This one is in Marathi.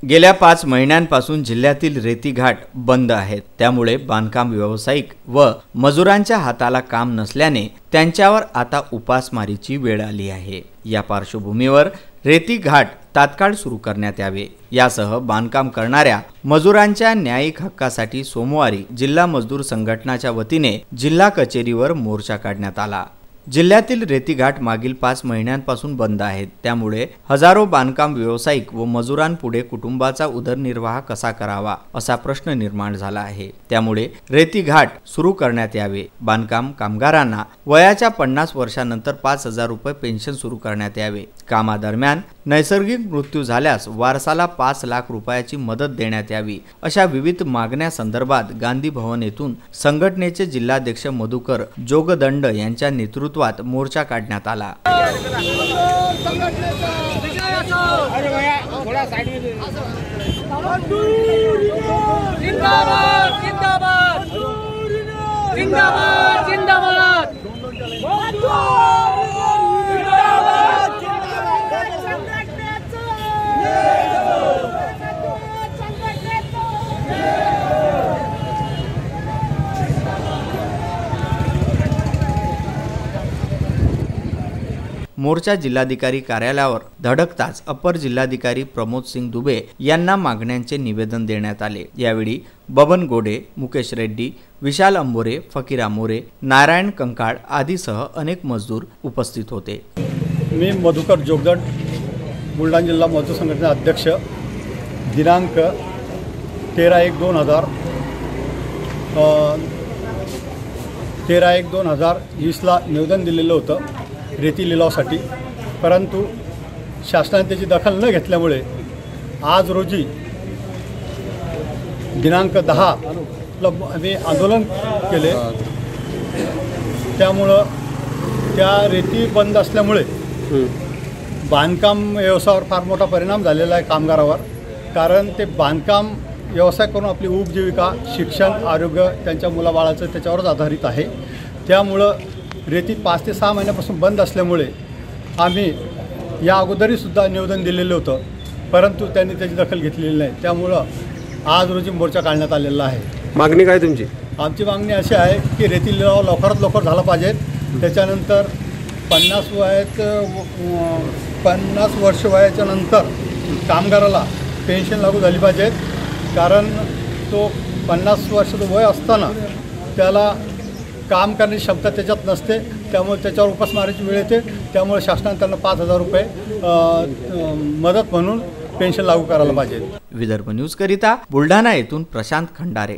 गेल्या 5 महिन्यांपासून जिल्ह्यातील रेती घाट बंद आहेत। त्यामुळे बांधकाम व्यावसायिक व मजुरांच्या हाताला काम नसल्याने त्यांच्यावर आता उपासमारीची वेळ आली आहे। या पार्श्वभूमीवर रेती घाट तात्काळ सुरू करण्यात यावे यासह बांधकाम करणाऱ्या मजुरांच्या न्यायिक हक्कासाठी सोमवारी जिल्हा मजदूर संघटनाच्या वतीने जिल्हा कचेरीवर मोर्चा काढण्यात आला। जिल्ह्यातील रेती घाट मागील 5 महिन्यांपासून बंद आहेत। त्यामुळे हजारो बांधकाम व्यावसायिक व मजुरांपुढे कुटुंबाचा उदरनिर्वाह कसा करावा असा प्रश्न निर्माण झाला आहे। त्यामुळे रेती घाट सुरू करण्यात यावे। बांधकाम कामगारांना वयाच्या 50 वर्षानंतर 5000 रुपये पेन्शन सुरू करण्यात यावे। कामादरम्यान नैसर्गिक मृत्यू झाल्यास वारसाला 5 लाख रुपयाची मदत देण्यात यावी अशा विविध मागण्यांसंदर्भात गांधी भवन येथून संघटनेचे जिल्हाध्यक्ष मधुकर जोगदंड यांच्या नेतृत्वात मोर्चा काढण्यात आला। मोर्चा जिल्हाधिकारी कार्यालयावर धडकताच अपर जिल्हाधिकारी प्रमोद सिंग दुबे यांना मागण्यांचे निवेदन देण्यात आले। यावेळी बबन गोडे, मुकेश रेड्डी, विशाल अंबोरे, फकीरा मोरे, नारायण कंकाळ आदीसह अनेक मजदूर उपस्थित होते। मी मधुकर जोगदंड, बुलढाणा जिल्हा मजदूर संघटनेचे अध्यक्ष। दिनांक 13/1/2020 ला निवेदन दिलेलं होतं रेती लिलावासाठी, परंतु शासनाने त्याची दखल न घेतल्यामुळे आज रोजी दिनांक 10 ला आम्ही आंदोलन केले। त्यामुळं त्या रेती बंद असल्यामुळे बांधकाम व्यवसायावर फार मोठा परिणाम झालेला आहे कामगारावर। कारण ते बांधकाम व्यवसाय करून आपली उपजीविका, शिक्षण, आरोग्य त्यांच्या मुलाबाळाचं त्याच्यावरच आधारित आहे। त्यामुळं रेती 5 ते 6 महिन्यापासून बंद असल्यामुळे आम्ही या अगोदरीसुद्धा निवेदन दिलेलं होतं, परंतु त्यांनी त्याची दखल घेतलेली नाही। त्यामुळं आज रोजी मोर्चा काढण्यात आलेला आहे। मागणी काय तुमची? आमची मागणी अशी आहे की रेती लिलाव लवकरात लवकर झाला पाहिजे। त्याच्यानंतर 50 वर्ष वयाच्या नंतर कामगाराला पेन्शन लागू झाली पाहिजे। कारण तो 50 वर्षाचं वय असताना त्याला काम करण्याची क्षमता त्याच्यात नसते, त्यामुळे त्याच्यावर उपासमारीची वेळ येते। त्यामुळे शासनाने त्यांना 5000 रुपये मदत म्हणून पेन्शन लागू करायला पाहिजे। विदर्भ न्यूज करिता बुलढाणा येथून प्रशांत खंडारे।